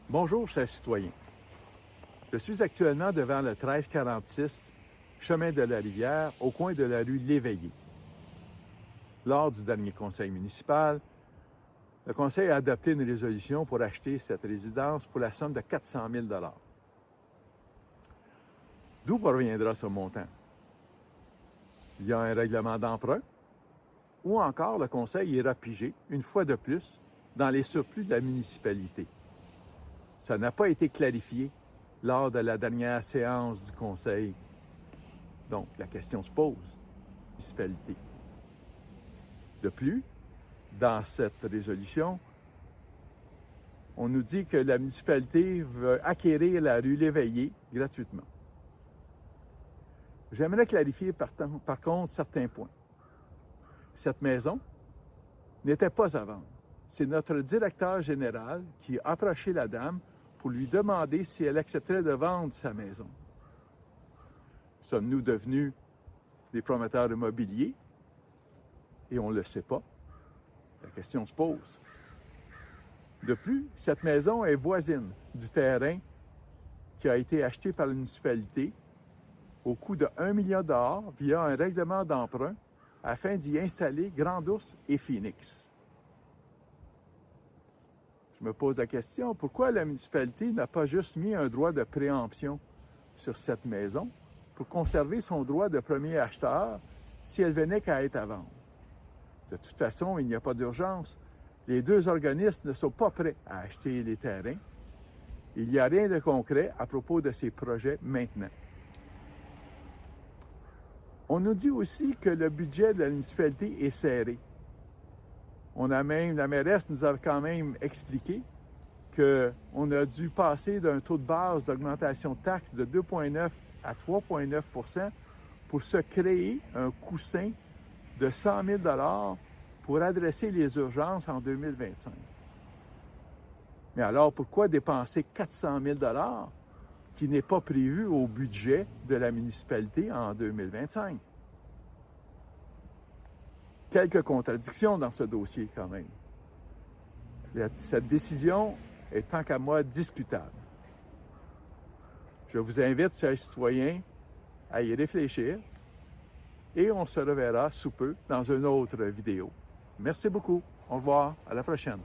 Bonjour, chers citoyens. Je suis actuellement devant le 1346, chemin de la Rivière, au coin de la rue L'Éveillé. Lors du dernier conseil municipal, le conseil a adopté une résolution pour acheter cette résidence pour la somme de 400 000 $. D'où proviendra ce montant? Il y a un règlement d'emprunt ou encore le conseil ira piger, une fois de plus, dans les surplus de la municipalité. Ça n'a pas été clarifié lors de la dernière séance du conseil. Donc, la question se pose, municipalité. De plus, dans cette résolution, on nous dit que la municipalité veut acquérir la rue L'Éveillé gratuitement. J'aimerais clarifier par contre certains points. Cette maison n'était pas à vendre. C'est notre directeur général qui a approché la dame pour lui demander si elle accepterait de vendre sa maison. Sommes-nous devenus des promoteurs immobiliers? Et on ne le sait pas. La question se pose. De plus, cette maison est voisine du terrain qui a été acheté par la municipalité au coût de 1 million de $ via un règlement d'emprunt afin d'y installer Grande Ourse et Phoenix. Je me pose la question, pourquoi la municipalité n'a pas juste mis un droit de préemption sur cette maison pour conserver son droit de premier acheteur si elle venait qu'à être à vendre? De toute façon, il n'y a pas d'urgence. Les deux organismes ne sont pas prêts à acheter les terrains. Il n'y a rien de concret à propos de ces projets maintenant. On nous dit aussi que le budget de la municipalité est serré. La mairesse nous a quand même expliqué qu'on a dû passer d'un taux de base d'augmentation de taxes de 2,9 à 3,9 % pour se créer un coussin de 100 000 $ pour adresser les urgences en 2025. Mais alors, pourquoi dépenser 400 000 $ qui n'est pas prévu au budget de la municipalité en 2025? Quelques contradictions dans ce dossier quand même. Cette décision est tant qu'à moi discutable. Je vous invite, chers citoyens, à y réfléchir et on se reverra sous peu dans une autre vidéo. Merci beaucoup. Au revoir. À la prochaine.